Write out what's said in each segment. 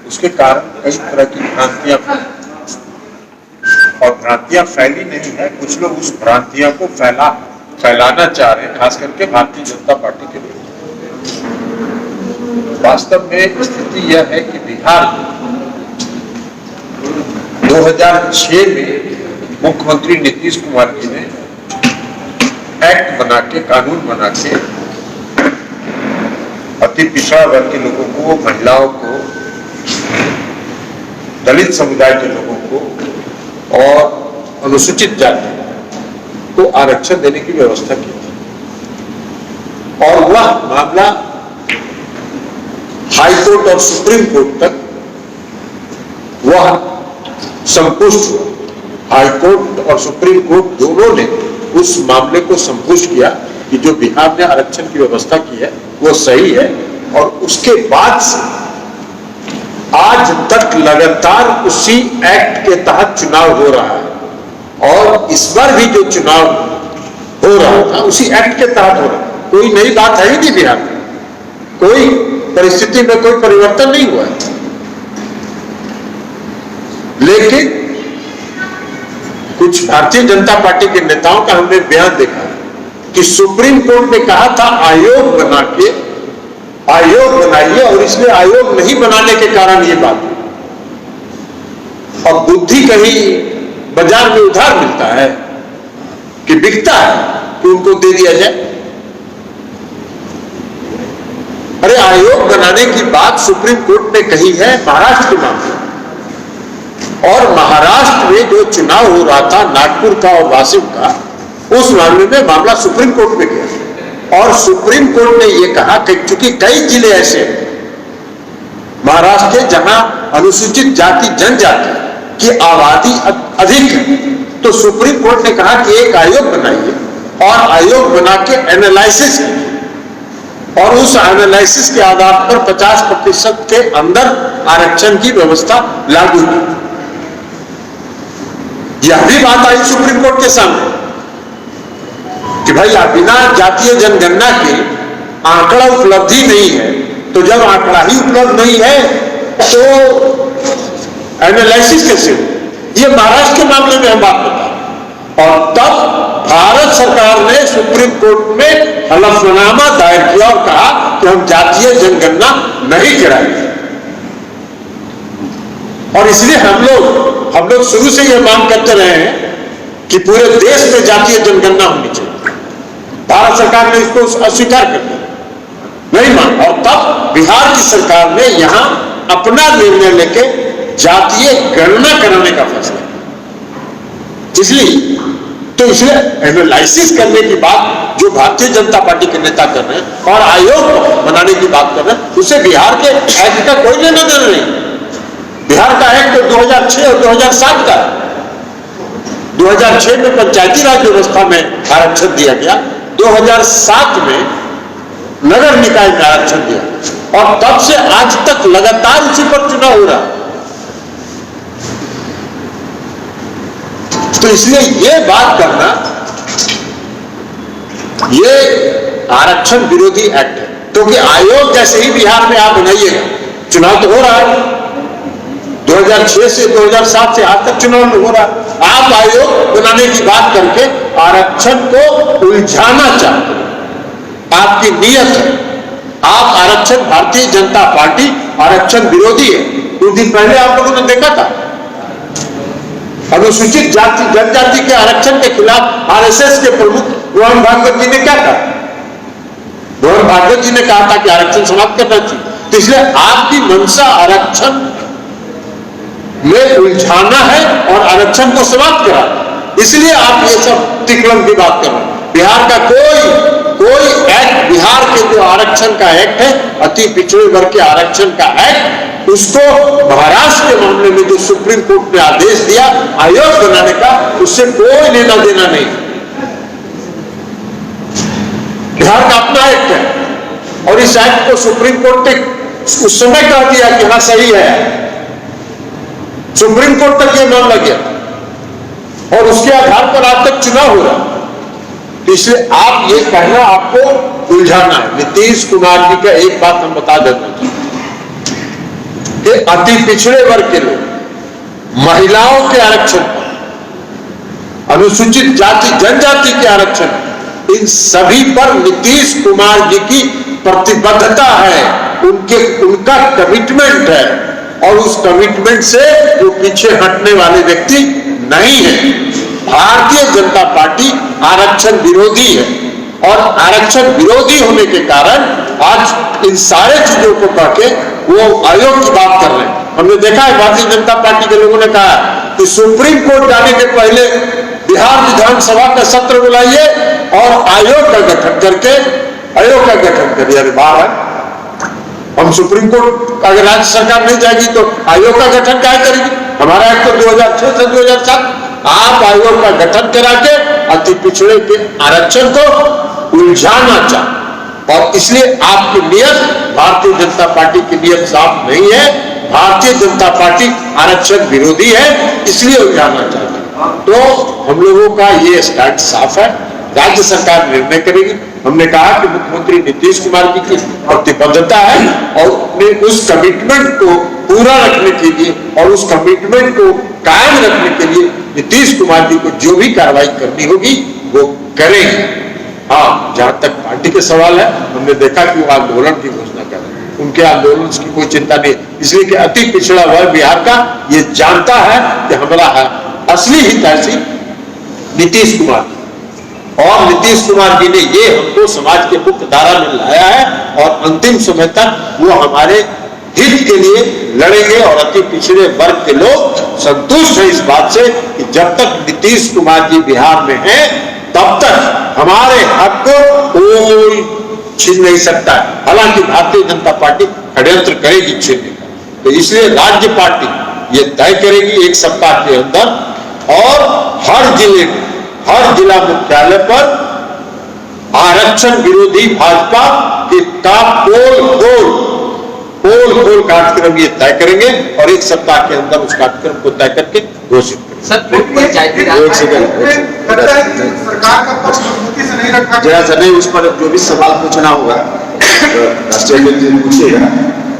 उसके कारण कई तरह की भ्रांतियां और भ्रांतियां फैली नहीं है, कुछ लोग उस भ्रांतियां को फैलाना चाह रहे हैं, खास करके भारतीय जनता पार्टी के लोग। वास्तव में स्थिति यह है कि बिहार 2006 में मुख्यमंत्री नीतीश कुमार जी ने एक्ट बना के, कानून बना के अति पिछड़ा वर्ग के लोगों को, महिलाओं को, दलित समुदाय के लोगों को और अनुसूचित जाति को आरक्षण देने की व्यवस्था की थी। और वह मामला हाई कोर्ट और सुप्रीम कोर्ट तक वह संपुष्ट हुआ। हाई कोर्ट और सुप्रीम कोर्ट दोनों ने उस मामले को संपुष्ट किया कि जो बिहार ने आरक्षण की व्यवस्था की है वो सही है। और उसके बाद से आज तक लगातार उसी एक्ट के तहत चुनाव हो रहा है और इस बार भी जो चुनाव हो रहा था उसी एक्ट के तहत हो रहा है। कोई नई बात है ही नहीं बिहार में, कोई परिस्थिति में कोई परिवर्तन नहीं हुआ है। लेकिन कुछ भारतीय जनता पार्टी के नेताओं का हमने बयान देखा कि सुप्रीम कोर्ट ने कहा था आयोग बना के, आयोग बनाइए, और इसलिए आयोग नहीं बनाने के कारण ये बात। अब बुद्धि कहीं बाजार में उधार मिलता है कि बिकता है कि उनको दे दिया जाए। अरे आयोग बनाने की बात सुप्रीम कोर्ट ने कही है महाराष्ट्र के मामले, और महाराष्ट्र में जो चुनाव हो रहा था नागपुर का और वाशिम का, उस मामले में मामला सुप्रीम कोर्ट में गया और सुप्रीम कोर्ट ने यह कहा कि चूंकि कई जिले ऐसे महाराष्ट्र के जहां अनुसूचित जाति जनजाति की आबादी अधिक है, तो सुप्रीम कोर्ट ने कहा कि एक आयोग बनाइए और आयोग बना के एनालिसिस कीजिए और उस एनालिसिस के आधार पर 50% के अंदर आरक्षण की व्यवस्था लागू की। यह भी बात आई सुप्रीम कोर्ट के सामने कि भाई बिना जातीय जनगणना के आंकड़ा उपलब्धि नहीं है, तो जब आंकड़ा ही उपलब्ध नहीं है तो एनालिसिस कैसे हो? ये महाराष्ट्र के मामले में हम बात बता। और तब भारत सरकार ने सुप्रीम कोर्ट में हलफनामा दायर किया और कहा कि हम जातीय जनगणना नहीं कराएंगे। और इसलिए हम लोग शुरू से यह मांग करते रहे हैं कि पूरे देश में जातीय जनगणना होनी चाहिए। भारत सरकार ने इसको अस्वीकार कर दिया, नहीं माना। और तब बिहार की सरकार ने यहां अपना निर्णय लेके जातीय गणना कराने का फैसला किया। इसलिए एनालिसिस करने की बात जो भारतीय जनता पार्टी के नेता कर रहे हैं और आयोग बनाने की बात कर रहे हैं, उससे बिहार के एक्ट का कोई लेना देना नहीं। बिहार का एक्ट 2006 और 2007 का, 2006 में पंचायती राज व्यवस्था में आरक्षण दिया गया, 2007 में नगर निकाय में आरक्षण दिया और तब से आज तक लगातार उसी पर चुनाव हो रहा है। तो इसलिए ये बात करना, ये आरक्षण विरोधी एक्ट है, क्योंकि आयोग जैसे ही बिहार में आप बनाइएगा, चुनाव तो हो रहा है 2006 से 2007 से आज तक चुनाव हो रहा है, आप आयोग बनाने की बात करके आरक्षण को उलझाना चाहते हैं। आपकी नीयत है, आप आरक्षण, भारतीय जनता पार्टी आरक्षण विरोधी है। कुछ दिन पहले आप लोगों ने देखा था अनुसूचित जाति जनजाति के आरक्षण के खिलाफ आरएसएस के प्रमुख मोहन भागवत जी ने क्या कहा? मोहन भागवत जी ने कहा था कि आरक्षण समाप्त करना चाहिए। तो इसलिए आपकी मंशा आरक्षण में उलझाना है और आरक्षण को समाप्त करा, इसलिए आप ये सब तिकड़म की बात कर रहे हैं। बिहार का कोई एक्ट, बिहार के जो आरक्षण का एक्ट है, अति पिछड़े वर्ग के आरक्षण का एक्ट, उसको महाराष्ट्र के मामले में जो सुप्रीम कोर्ट ने आदेश दिया आयोग बनाने का, उससे कोई लेना देना नहीं। बिहार का अपना एक्ट है और इस एक्ट को सुप्रीम कोर्ट ने उस समय कह दिया कि हाँ सही है, सुप्रीम कोर्ट तक यह मामला गया और उसके आधार पर आज तक चुनाव हो रहा। इसलिए आप ये कहना आपको उलझाना है। नीतीश कुमार जी का एक बात हम बता देते हैं कि ये अति पिछड़े वर्ग के लोग, महिलाओं के आरक्षण, अनुसूचित जाति जनजाति के आरक्षण, इन सभी पर नीतीश कुमार जी की प्रतिबद्धता है, उनका कमिटमेंट है, और उस कमिटमेंट से वो पीछे हटने वाले व्यक्ति नहीं है। भारतीय जनता पार्टी आरक्षण विरोधी है, और आरक्षण विरोधी होने के कारण आज इन सारे चीजों को कह के वो आयोग की बात कर रहे हैं। हमने देखा है भारतीय जनता पार्टी के लोगों ने कहा कि सुप्रीम कोर्ट जाने के पहले बिहार विधानसभा का सत्र बुलाइए और आयोग का गठन करके करिए। अरे बाहर हम सुप्रीम कोर्ट, अगर राज्य सरकार नहीं जाएगी तो आयोग का गठन क्या करेगी? हमारा एक्ट तो 2006 से 2007, आप आयोग का गठन करा के अति पिछड़े के आरक्षण को उलझाना चाहते, और इसलिए आपकी नियत, भारतीय जनता पार्टी की नियत साफ नहीं है। भारतीय जनता पार्टी आरक्षण विरोधी है, इसलिए उलझाना चाहती है। तो हम लोगों का ये स्टैंड साफ है, राज्य सरकार निर्णय करेगी। हमने कहा कि मुख्यमंत्री नीतीश कुमार जी की प्रतिबद्धता है, और अपने उस कमिटमेंट को पूरा रखने के लिए और उस कमिटमेंट को कायम रखने के लिए नीतीश कुमार जी को जो भी कार्रवाई करनी होगी वो करेंगे। हाँ, जहां तक पार्टी के सवाल है, हमने देखा कि वो आंदोलन की घोषणा कर रहे हैं, उनके आंदोलन की कोई चिंता नहीं, इसलिए कि अति पिछड़ा वर्ग बिहार का ये जानता है कि हमारा असली हितैषी नीतीश कुमार, और नीतीश कुमार जी ने ये हमको समाज के मुख्य धारा में लाया है, और अंतिम समय तक वो हमारे हित के लिए लड़ेंगे। और अति पिछड़े वर्ग के लोग संतुष्ट है इस बात से कि जब तक नीतीश कुमार जी बिहार में हैं, तब तक हमारे हक को कोई छीन नहीं सकता है। हालांकि भारतीय जनता पार्टी षड्यंत्र करेगी छीनने का, तो इसलिए राज्य पार्टी ये तय करेगी 1 सप्ताह के अंदर, और हर जिले में, हर जिला मुख्यालय पर आरक्षण विरोधी भाजपा के पोल कार्यक्रम ये तय करेंगे, और 1 सप्ताह के अंदर उस कार्यक्रम को तय करके घोषित करेंगे। जरा सा नहीं, उस पर जो भी सवाल पूछना होगा राष्ट्रीय जी पूछिएगा,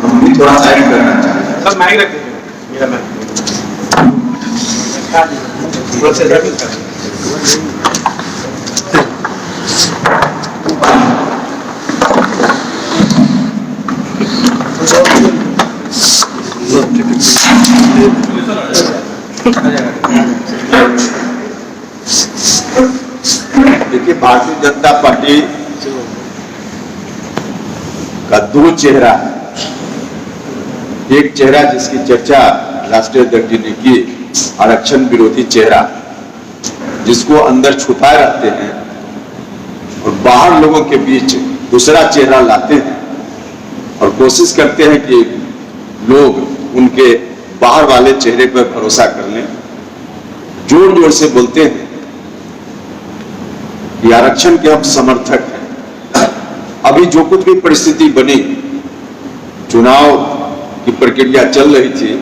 हम भी थोड़ा साइड करना चाहेंगे। सर माइक रख दीजिए, मेरा माइक। देखिए, भारतीय जनता पार्टी का 2 चेहरा है। एक चेहरा जिसकी चर्चा राष्ट्रीय अध्यक्ष जी ने की, आरक्षण विरोधी चेहरा, जिसको अंदर छुपाए रखते हैं और बाहर लोगों के बीच दूसरा चेहरा लाते हैं, और कोशिश करते हैं कि लोग उनके बाहर वाले चेहरे पर भरोसा कर लें। जोर जोर से बोलते हैं कि आरक्षण के हम समर्थक हैं। अभी जो कुछ भी परिस्थिति बनी, चुनाव की प्रक्रिया चल रही थी,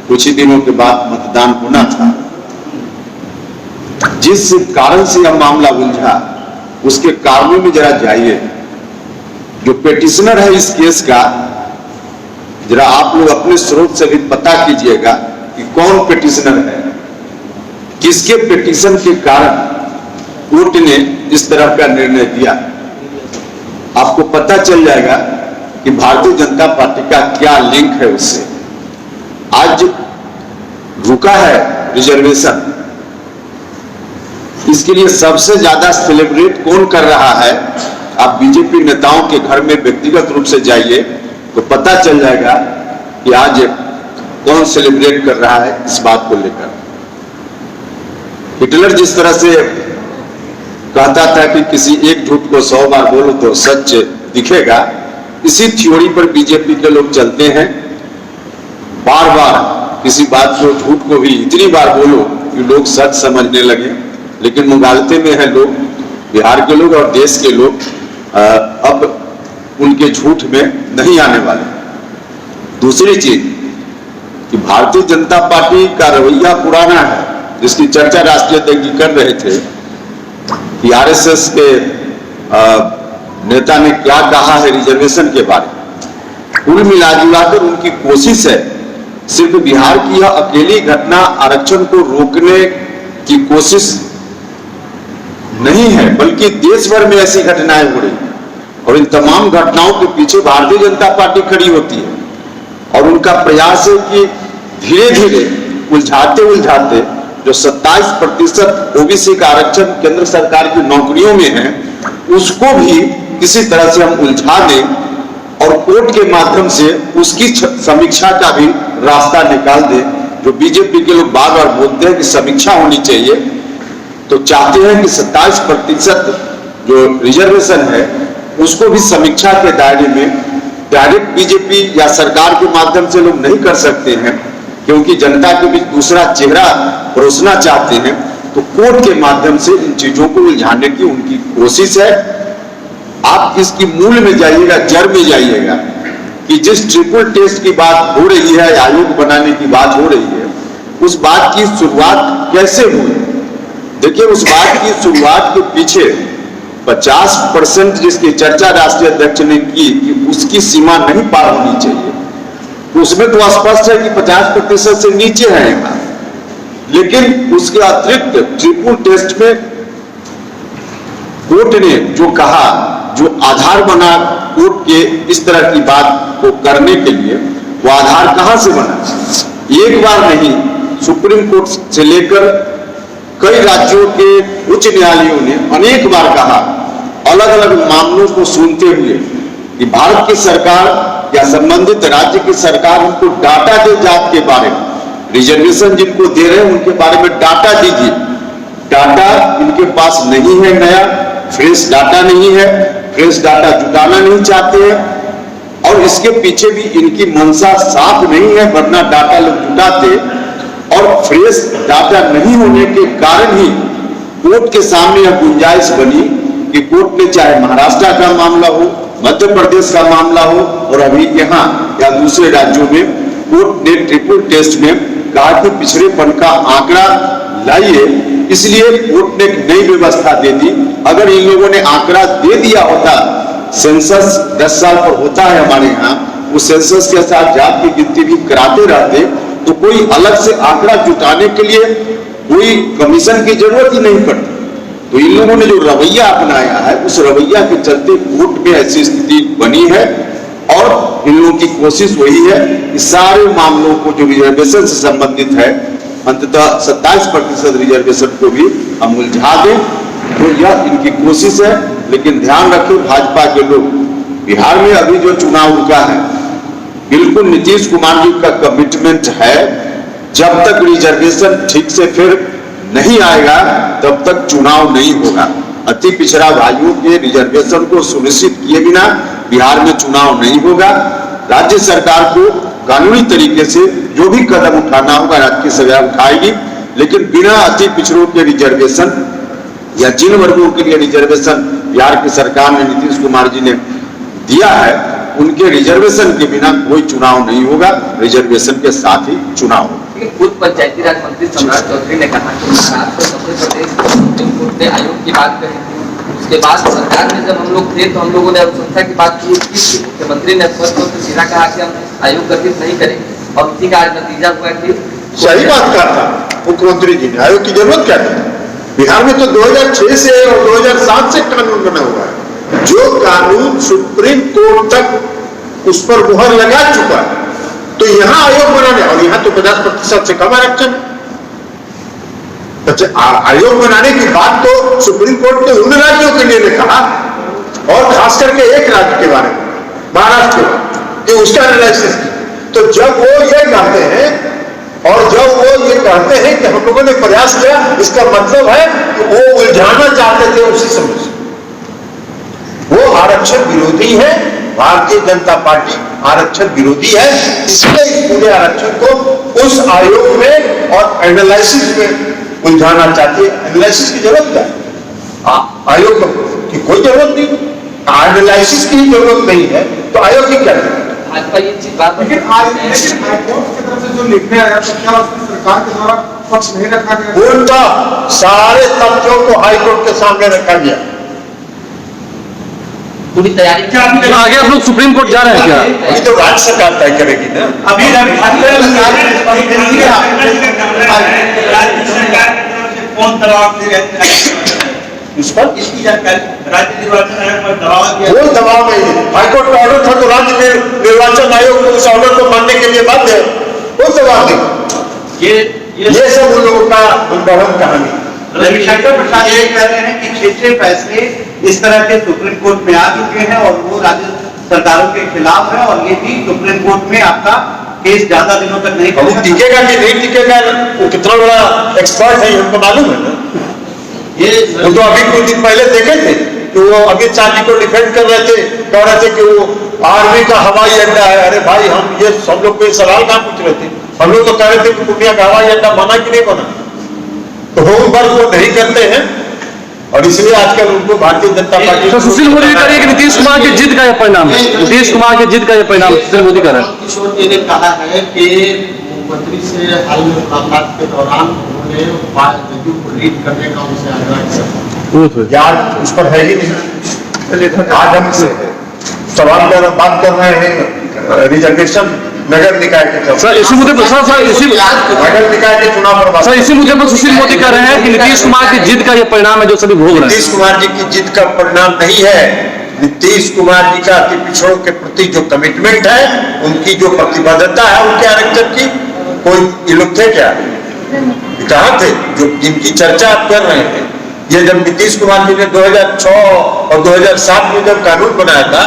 कुछ ही दिनों के बाद मतदान होना था, जिस कारण से यह मामला उलझा उसके कारणों में जरा जाइए। जो पेटिशनर है इस केस का, जरा आप लोग अपने स्रोत से भी पता कीजिएगा कि कौन पेटिशनर है, किसके पेटिशन के कारण कोर्ट ने इस तरह का निर्णय दिया। आपको पता चल जाएगा कि भारतीय जनता पार्टी का क्या लिंक है उससे। आज रुका है रिजर्वेशन, इसके लिए सबसे ज्यादा सेलिब्रेट कौन कर रहा है? आप बीजेपी नेताओं के घर में व्यक्तिगत रूप से जाइए तो पता चल जाएगा कि आज कौन सेलिब्रेट कर रहा है इस बात को लेकर। हिटलर जिस तरह से कहता था कि किसी एक झूठ को 100 बार बोलो तो सच दिखेगा, इसी थ्योरी पर बीजेपी के लोग चलते हैं। बार बार किसी बात को, झूठ को भी इतनी बार बोलो कि लोग सच समझने लगे। लेकिन मुगालते में है लोग, बिहार के लोग और देश के लोग अब उनके झूठ में नहीं आने वाले। दूसरी चीज कि भारतीय जनता पार्टी का रवैया पुराना है, जिसकी चर्चा राष्ट्रीय अध्यक्ष जी कर रहे थे कि आरएसएस के नेता ने क्या कहा है रिजर्वेशन के बारे में। कुल मिलाजुलाकर उनकी कोशिश है सिर्फ बिहार की यह अकेली घटना आरक्षण को रोकने की कोशिश नहीं है, बल्कि देश भर में ऐसी घटनाएं हो रही हैं और इन तमाम घटनाओं के पीछे भारतीय जनता पार्टी खड़ी होती है और उनका प्रयास है कि धीरे धीरे उलझाते उलझाते जो 27% ओबीसी का आरक्षण केंद्र सरकार की नौकरियों में है उसको भी किसी तरह से हम उलझा दें और कोर्ट के माध्यम से उसकी समीक्षा का भी रास्ता निकाल दें। जो बीजेपी के लोग बार बार बोलते हैं कि समीक्षा होनी चाहिए, तो चाहते हैं कि 27% जो रिजर्वेशन है उसको भी समीक्षा के दायरे में डायरेक्ट बीजेपी या सरकार के माध्यम से लोग नहीं कर सकते हैं, क्योंकि जनता के बीच दूसरा चेहरा परोसना चाहते हैं। तो कोर्ट के माध्यम से इन चीजों को उलझाने की उनकी कोशिश है। आप इसकी मूल में जाइएगा, जड़ में जाइएगा कि जिस ट्रिपल टेस्ट की बात हो रही है, आयोग बनाने की बात हो रही है, उस बात की शुरुआत कैसे हुई? देखिए, उस बात की शुरुआत के पीछे 50% जिसकी चर्चा राष्ट्रीय अध्यक्ष ने की कि उसकी सीमा नहीं पार होनी चाहिए, तो उसमें तो स्पष्ट है कि 50% से नीचे है यहाँ। लेकिन उसके अतिरिक्त ट्रिपल टेस्ट में कोर्ट ने जो कहा, जो आधार बना कोर्ट के इस तरह की बात को करने के लिए, वो आधार कहां से बना? एक बार नहीं, सुप्रीम कोर्ट से लेकर कई राज्यों के उच्च न्यायालयों ने अनेक बार कहा, अलग अलग मामलों को सुनते हुए, कि भारत की सरकार या संबंधित राज्य की सरकार उनको डाटा दे जात के बारे में, रिजर्वेशन जिनको दे रहे हैं उनके बारे में डाटा दीजिए। डाटा इनके पास नहीं है, नया फ्रेश डाटा नहीं है, फ्रेश डाटा जुटाना नहीं चाहते हैं और इसके पीछे भी इनकी मंशा साफ नहीं है, वरना डाटा लोग जुटाते। और फ्रेश डाटा नहीं होने के कारण ही कोर्ट के सामने यह गुंजाइश बनी कि कोर्ट ने चाहे महाराष्ट्र का मामला हो, मध्य प्रदेश का मामला हो और अभी यहाँ या दूसरे राज्यों में कोर्ट ने ट्रिपल टेस्ट में कहा कि पिछड़ेपन का आंकड़ा लाइए, इसलिए कोर्ट ने एक नई व्यवस्था दे दी। अगर इन लोगों ने आंकड़ा दे दिया होता, सेंसस 10 साल पर होता है हमारे यहाँ, उस सेंसस के साथ जात की गिनती भी कराते रहते, तो कोई अलग से आंकड़ा जुटाने के लिए कोई कमीशन की जरूरत ही नहीं पड़ती। तो इन लोगों ने जो रवैया अपनाया है, उस रवैया के चलते कोर्ट में ऐसी स्थिति बनी है और इन लोगों की कोशिश वही है कि सारे मामलों को जो रिजर्वेशन से संबंधित है, अंततः 27% रिजर्वेशन को भी हम उलझा दें, तो यह इनकी कोशिश है। लेकिन ध्यान रखें, भाजपा के लोग, बिहार में अभी जो चुनाव रुका है, बिल्कुल नीतीश कुमार जी का कमिटमेंट है, जब तक रिजर्वेशन ठीक से फिर नहीं आएगा तब तक चुनाव नहीं होगा। अति पिछड़ा भाइयों के रिजर्वेशन को सुनिश्चित किए बिना बिहार में चुनाव नहीं होगा। राज्य सरकार को कानूनी तरीके से जो भी कदम उठाना होगा राज्य की सरकार उठाएगी, लेकिन बिना अति पिछड़ों के रिजर्वेशन या जिन वर्गों के लिए रिजर्वेशन बिहार की सरकार ने, नीतीश कुमार जी ने दिया है, उनके रिजर्वेशन के बिना कोई चुनाव नहीं होगा, रिजर्वेशन के साथ ही चुनाव होगा। खुद पंचायती राज मंत्री सम्राट चौधरी ने कहा कि महाराष्ट्र मध्य प्रदेश सुप्रीम कोर्ट ने आयोग की बात कही थी, उसके बाद सरकार में जब हम लोग थे तो हम लोगों ने अनुशंसा की बात की थी। मुख्यमंत्री ने स्पष्ट रूप से सीधा कहा कि हम आयोग गठित नहीं करेंगे और उसी का आज नतीजा हुआ कि सही बात कहा था मुख्यमंत्री जी ने। आयोग की जरूरत क्या थी? बिहार में तो 2006 से और 2007 से कानून बना हुआ है, जो कानून सुप्रीम कोर्ट तक उस पर मुहर लगा चुका है। तो यहां आयोग बनाने, और यहां तो 50% से कम आरक्षण। आयोग बनाने की बात तो सुप्रीम कोर्ट ने उन राज्यों के लिए कहा, और खास करके एक राज्य के बारे में, महाराष्ट्र के, कि उसका एनालिसिस। तो जब वो ये कहते हैं और जब वो ये कहते हैं कि हम लोगों ने प्रयास किया, इसका मतलब है कि वो उलझाना चाहते थे उसी समय से। वो आरक्षण विरोधी है, भारतीय जनता पार्टी आरक्षण विरोधी है, इसलिए इस पूरे आरक्षण को उस आयोग में और एनालिसिस में उलझाना चाहती है। एनालिसिस की जरूरत क्या है? आयोग की कोई जरूरत नहीं, एनालिसिस की जरूरत नहीं है, तो आयोग की क्या जरूरत? भाजपा ये चीज बात, लेकिन हाईकोर्ट की तरफ से जो लिखने आया तो क्या उसमें सरकार के द्वारा पक्ष नहीं रखा गया? उनका सारे तथ्यों को हाईकोर्ट के सामने रखा गया। पूरी तैयारी क्या आपने आगे आप लोग सुप्रीम कोर्ट जा रहे हैं क्या? ये तो राज्य सरकार तय करेगी ना। अभी राज्य सरकार की तरफ से कौन दबाव दे रहे हैं इस पर इसकी जानकारी राज्य निर्वाचन आयोग पर दबाव दिया कोई दबाव नहीं है। हाईकोर्ट का ऑर्डर था तो राज्य निर्वाचन आयोग को उस ऑर्डर को मानने के लिए बाध्य है। कोई दबाव नहीं। ये सब उन लोगों का उद्भवन कहानी। रविशंकर प्रसाद ये कह रहे हैं कि 6 फैसले इस तरह के सुप्रीम कोर्ट में आ चुके हैं और वो राज्य सरकारों के खिलाफ है और ये भी सुप्रीम कोर्ट में आपका केस ज्यादा दिनों तक नहीं अब वो टिकेगा कि नहीं टिकेगा, वो कितना बड़ा एक्सपर्ट है हमको मालूम है ना। ये वो तो अभी कुछ दिन पहले देखे थे कि वो अमित शाह जी को डिफेंड कर रहे थे, कह रहे थे कि वो आर्मी का हवाई अड्डा है। अरे भाई, हम ये सब लोग को सवाल कहाँ पूछ रहे थे? हम लोग तो कह रहे थे कि पूर्णिया का हवाई अड्डा बना कि नहीं बना। तो होम वर्क वो नहीं करते हैं और इसलिए आजकल उनको भारतीय जनता पार्टी तो सुशील मोदी भी कह रही है कि नीतीश कुमार की जीत का यह परिणाम है। नीतीश कुमार की जीत का यह परिणाम सुशील मोदी कर रहे हैं। किशोर जी ने कहा है कि मुख्यमंत्री से हाल में मुलाकात के दौरान उन्होंने जदयू को लीड करने का उनसे आग्रह किया। यार उस पर है ही नहीं। आज हम सवाल बात कर रहे हैं रिजर्वेशन नगर निकाय के सर इसी मुद्दे पर सर इसी नगर निकाय के चुनाव पर बात। सर इसी मुद्दे पर सुशील मोदी कह रहे हैं कि नीतीश कुमार की जीत का यह परिणाम है जो सभी भोग रहे हैं। नीतीश कुमार जी की जीत का परिणाम नहीं है। नीतीश कुमार जी का अति पिछड़ों के प्रति जो कमिटमेंट है, उनकी जो प्रतिबद्धता है उनके आरक्षण की, कोई ये लोग थे क्या? कहाँ थे जो जिनकी चर्चा आप कर रहे थे? ये जब नीतीश कुमार जी ने 2006 और 2007 में जब कानून बनाया था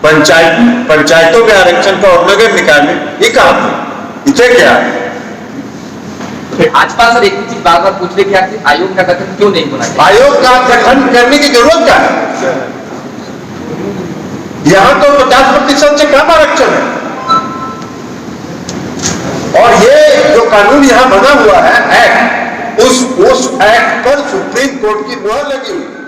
पंचायतों में आरक्षण का और नगर निकाय में, ये कहा थे? इसे क्या? भाजपा सर एक ही चीज बार बार पूछ रही कि आखिर आयोग का गठन क्यों नहीं होना चाहिए? आयोग का गठन करने की जरूरत क्या है? यहां तो 50% से कम आरक्षण है और ये जो कानून यहां बना हुआ है एक्ट, उस एक्ट पर सुप्रीम कोर्ट की मुहर लगी हुई है।